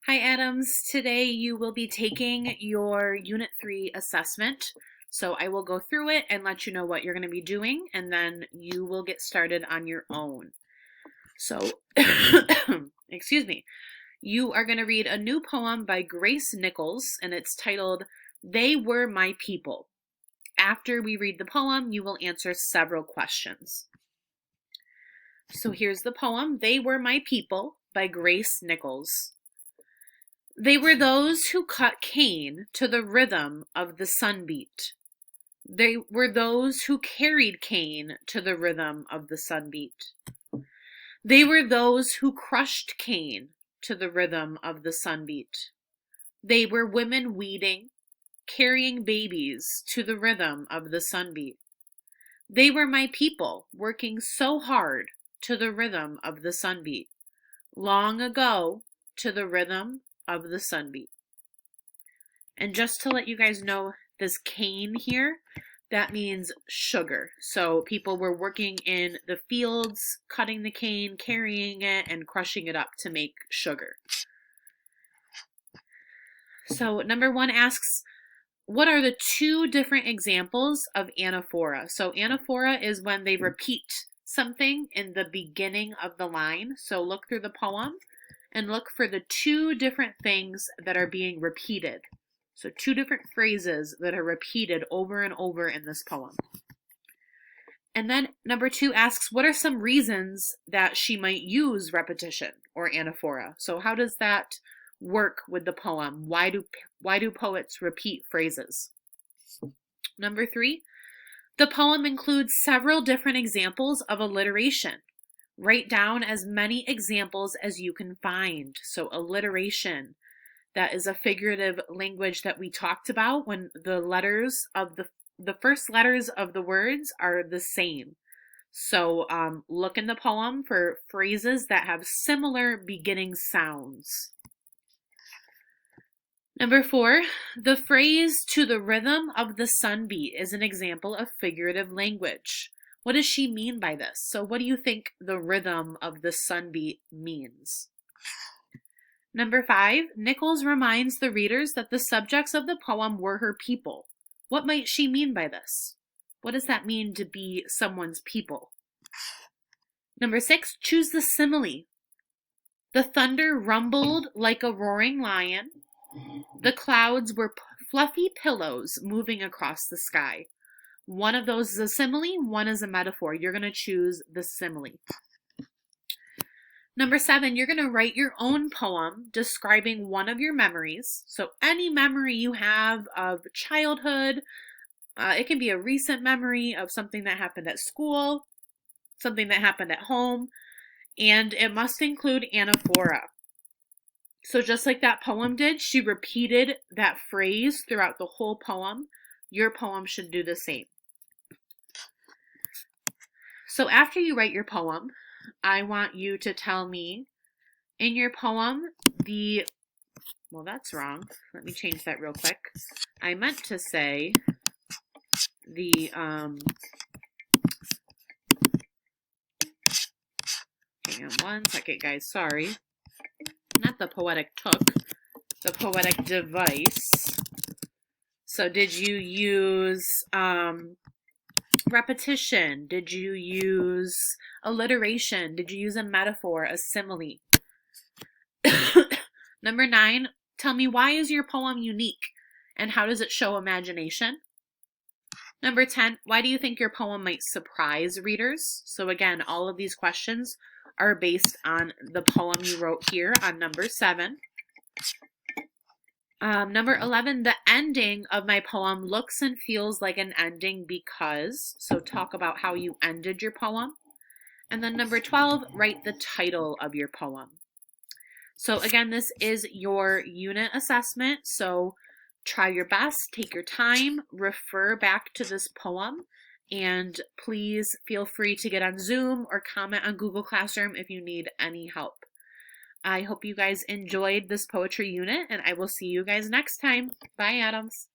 Hi Adams, today you will be taking your Unit 3 assessment. So I will go through it and let you know what you're going to be doing, and then you will get started on your own. So, excuse me, you are going to read a new poem by Grace Nichols, and it's titled, They Were My People. After we read the poem, you will answer several questions. So here's the poem, They Were My People by Grace Nichols. They were those who cut cane to the rhythm of the sunbeat. They were those who carried cane to the rhythm of the sunbeat. They were those who crushed cane to the rhythm of the sunbeat. They were women weeding, carrying babies to the rhythm of the sunbeat. They were my people working so hard to the rhythm of the sunbeat. Long ago, to the rhythm of the sunbeat. And just to let you guys know, this cane here, that means sugar. So people were working in the fields, cutting the cane, carrying it, and crushing it up to make sugar. So number 1 asks, what are the 2 different examples of anaphora? So anaphora is when they repeat something in the beginning of the line. So look through the poem and look for the 2 different things that are being repeated. So 2 different phrases that are repeated over and over in this poem. And then number 2 asks, what are some reasons that she might use repetition or anaphora? So how does that work with the poem? Why do poets repeat phrases? Number 3, the poem includes several different examples of alliteration. Write down as many examples as you can find. So alliteration, that is a figurative language that we talked about when the letters of the first letters of the words are the same. So look in the poem for phrases that have similar beginning sounds. Number 4, the phrase to the rhythm of the sunbeat is an example of figurative language. What does she mean by this? So what do you think the rhythm of the sunbeat means? Number 5, Nichols reminds the readers that the subjects of the poem were her people. What might she mean by this? What does that mean to be someone's people? Number 6, choose the simile. The thunder rumbled like a roaring lion. The clouds were fluffy pillows moving across the sky. One of those is a simile, one is a metaphor. You're going to choose the simile. Number 7, you're going to write your own poem describing one of your memories. So any memory you have of childhood, it can be a recent memory of something that happened at school, something that happened at home, and it must include anaphora. So just like that poem did, she repeated that phrase throughout the whole poem. Your poem should do the same. So after you write your poem, I want you to tell me in your poem well, that's wrong. Let me change that real quick. I meant to say hang on one second, guys, sorry. Not the poetic took, the poetic device. So did you use repetition? Did you use alliteration? Did you use a metaphor, a simile? Number 9, tell me, why is your poem unique and how does it show imagination? Number 10, why do you think your poem might surprise readers? So again, all of these questions are based on the poem you wrote here on number 7. Number 11, the ending of my poem looks and feels like an ending because, so talk about how you ended your poem. And then number 12, write the title of your poem. So again, this is your unit assessment, so try your best, take your time, refer back to this poem, and please feel free to get on Zoom or comment on Google Classroom if you need any help. I hope you guys enjoyed this poetry unit, and I will see you guys next time. Bye, Adams.